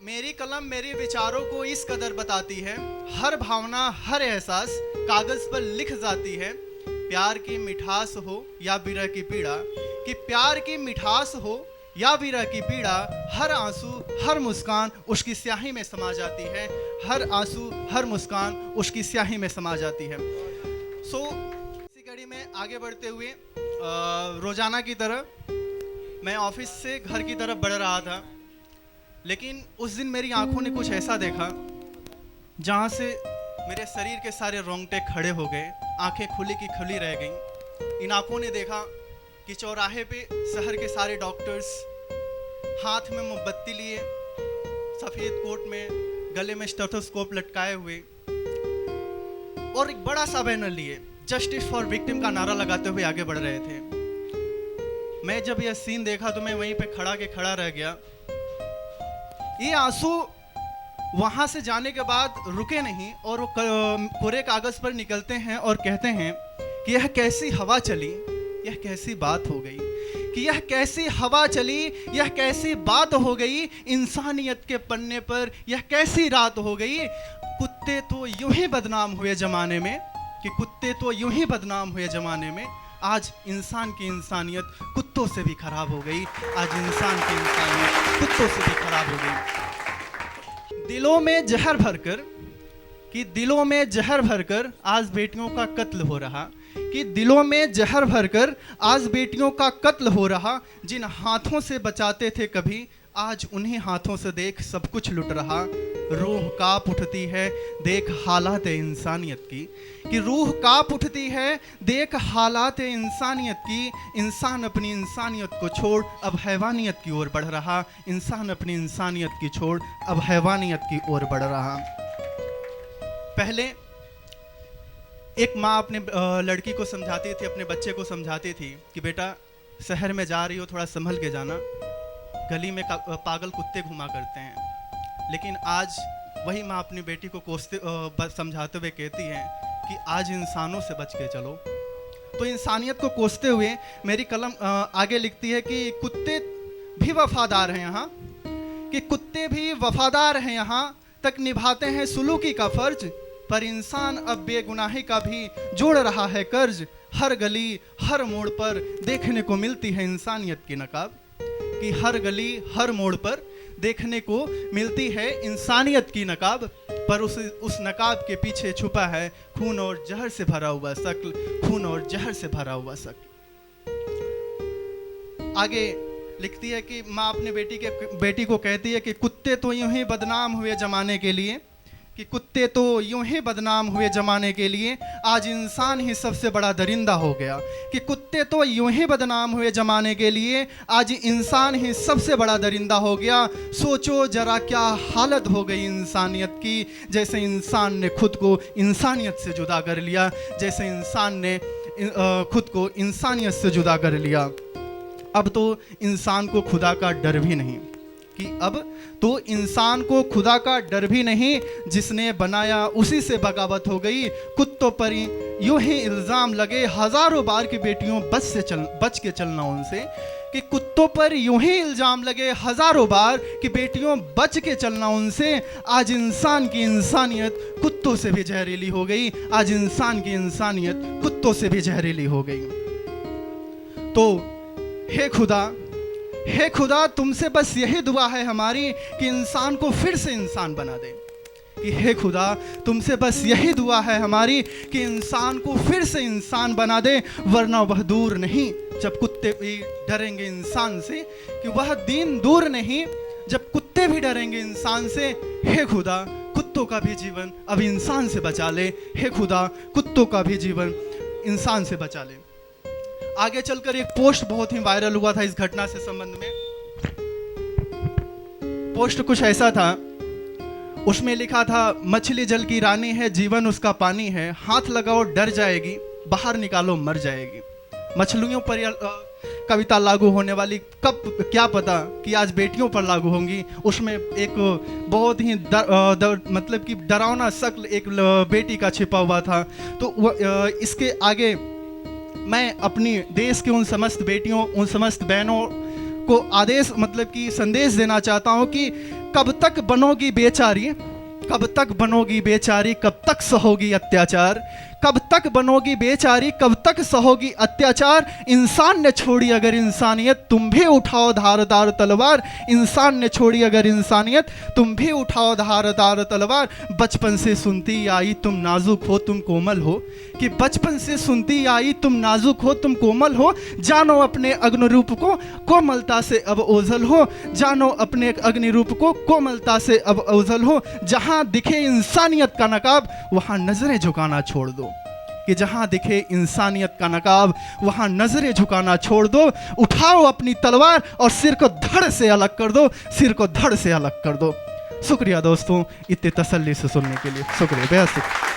मेरी कलम मेरे विचारों को इस कदर बताती है, हर भावना हर एहसास कागज पर लिख जाती है। प्यार की मिठास हो या विरह की पीड़ा, कि प्यार की मिठास हो या विरह की पीड़ा, हर आंसू हर मुस्कान उसकी स्याही में समा जाती है। हर आंसू हर मुस्कान उसकी स्याही में समा जाती है। इसी कड़ी में आगे बढ़ते हुए रोजाना की तरह मैं ऑफिस से घर की तरफ बढ़ रहा था, लेकिन उस दिन मेरी आंखों ने कुछ ऐसा देखा जहाँ से मेरे शरीर के सारे रोंगटे खड़े हो गए, आंखें खुली की खुली रह गईं। इन आंखों ने देखा कि चौराहे पे शहर के सारे डॉक्टर्स हाथ में मोमबत्ती लिए, सफ़ेद कोट में, गले में स्टेथोस्कोप लटकाए हुए और एक बड़ा सा बैनर लिए जस्टिस फॉर विक्टिम का नारा लगाते हुए आगे बढ़ रहे थे। मैं जब यह सीन देखा तो मैं वहीं पे खड़ा रह गया। ये आंसू वहां से जाने के बाद रुके नहीं और वो कोरे कागज पर निकलते हैं और कहते हैं कि यह कैसी हवा चली, यह कैसी बात हो गई, कि यह कैसी हवा चली, यह कैसी बात हो गई इंसानियत के पन्ने पर, यह कैसी रात हो गई। कुत्ते तो यूं ही बदनाम हुए जमाने में, कि कुत्ते तो यूं ही बदनाम हुए जमाने में। आज इंसान की इंसानियत कुत्तों से भी खराब हो गई। आज इंसान की इंसानियत कुत्तों से भी खराब हो गई। दिलों में जहर भरकर, कि दिलों में जहर भरकर आज बेटियों का कत्ल हो रहा, कि दिलों में जहर भरकर आज बेटियों का कत्ल हो रहा। जिन हाथों से बचाते थे कभी, आज उन्हीं हाथों से देख सब कुछ लुट रहा। रूह कांप उठती है देख हालात इंसानियत की, कि रूह कांप उठती है देख हालात इंसानियत की। इंसान अपनी इंसानियत को छोड़ अब हैवानियत की ओर बढ़ रहा। इंसान अपनी इंसानियत की छोड़ अब हैवानियत की ओर बढ़ रहा। पहले एक माँ अपने लड़की को समझाती थी, अपने बच्चे को समझाती थी कि बेटा शहर में जा रही हो, थोड़ा संभल के जाना, गली में पागल कुत्ते घुमा करते हैं। लेकिन आज वही माँ अपनी बेटी को समझाते हुए कहती है कि आज इंसानों से बच के चलो। तो इंसानियत को कोसते हुए मेरी कलम आगे लिखती है कि कुत्ते भी वफादार हैं यहाँ, कि कुत्ते भी वफादार हैं यहाँ तक निभाते हैं सुलूकी का फर्ज, पर इंसान अब बेगुनाही का भी जोड़ रहा है कर्ज। हर गली हर मोड़ पर देखने को मिलती है इंसानियत की नकाब, कि हर गली हर मोड़ पर देखने को मिलती है इंसानियत की नकाब, पर उस नकाब के पीछे छुपा है खून और जहर से भरा हुआ शक्ल, खून और जहर से भरा हुआ शक्ल। आगे लिखती है कि माँ अपने बेटी को कहती है कि कुत्ते तो यूं ही बदनाम हुए जमाने के लिए, कि कुत्ते तो यूं ही बदनाम हुए जमाने के लिए, आज इंसान ही सबसे बड़ा दरिंदा हो गया। कि कुत्ते तो यूं ही बदनाम हुए जमाने के लिए, आज इंसान ही सबसे बड़ा दरिंदा हो गया। सोचो जरा क्या हालत हो गई इंसानियत की, जैसे इंसान ने खुद को इंसानियत से जुदा कर लिया, जैसे इंसान ने खुद को इंसानियत से जुदा कर लिया। अब तो इंसान को खुदा का डर भी नहीं, कि अब तो इंसान को खुदा का डर भी नहीं, जिसने बनाया उसी से बगावत हो गई। कुत्तों पर यूं ही इल्ज़ाम लगे हज़ारों बार कि बेटियों बच के चलना उनसे, कि कुत्तों पर यूं ही इल्ज़ाम लगे हज़ारों बार कि बेटियों बच के चलना उनसे। आज इंसान की इंसानियत कुत्तों से भी जहरीली हो गई। आज इंसान की इंसानियत कुत्तों से भी जहरीली हो गई। तो हे खुदा तुमसे बस यही दुआ है हमारी कि इंसान को फिर से इंसान बना दे। कि हे खुदा तुमसे बस यही दुआ है हमारी कि इंसान को फिर से इंसान बना दे, वरना वह दूर नहीं जब कुत्ते भी डरेंगे इंसान से, कि वह दिन दूर नहीं जब कुत्ते भी डरेंगे इंसान से। हे खुदा कुत्तों का भी जीवन अब इंसान से बचा ले। हे खुदा कुत्तों का भी जीवन इंसान से बचा ले। आगे चलकर एक पोस्ट बहुत ही वायरल हुआ था इस घटना से संबंध में। पोस्ट कुछ ऐसा था, उसमें लिखा था, मछली जल की रानी है, जीवन उसका पानी है, हाथ लगाओ डर जाएगी, बाहर निकालो मर जाएगी। मछलियों पर यह कविता लागू होने वाली, कब क्या पता कि आज बेटियों पर लागू होंगी। उसमें एक बहुत ही मतलब कि डरावना शक्ल एक बेटी का छिपा हुआ था। तो इसके आगे मैं अपनी देश के उन समस्त बेटियों, उन समस्त बहनों को आदेश मतलब कि संदेश देना चाहता हूँ कि कब तक बनोगी बेचारी, कब तक बनोगी बेचारी, कब तक सहोगी अत्याचार, कब तक बनोगी बेचारी, कब तक सहोगी अत्याचार। इंसान ने छोड़ी अगर इंसानियत, तुम भी उठाओ धारदार तलवार। इंसान ने छोड़ी अगर इंसानियत, तुम भी उठाओ धारदार तलवार। बचपन से सुनती आई तुम नाजुक हो तुम कोमल हो, कि बचपन से सुनती आई तुम नाजुक हो तुम कोमल हो। जानो अपने अग्निरूप को कोमलता से अब ओझल हो, जानो अपने अग्निरूप को कोमलता से अब ओझल हो। जहां दिखे इंसानियत का नकाब वहां नजरें झुकाना छोड़ दो, कि जहां दिखे इंसानियत का नकाब वहां नजरें झुकाना छोड़ दो। उठाओ अपनी तलवार और सिर को धड़ से अलग कर दो, सिर को धड़ से अलग कर दो। शुक्रिया दोस्तों इतने तसल्ली से सुनने के लिए, शुक्रिया बेहद शुक्रिया।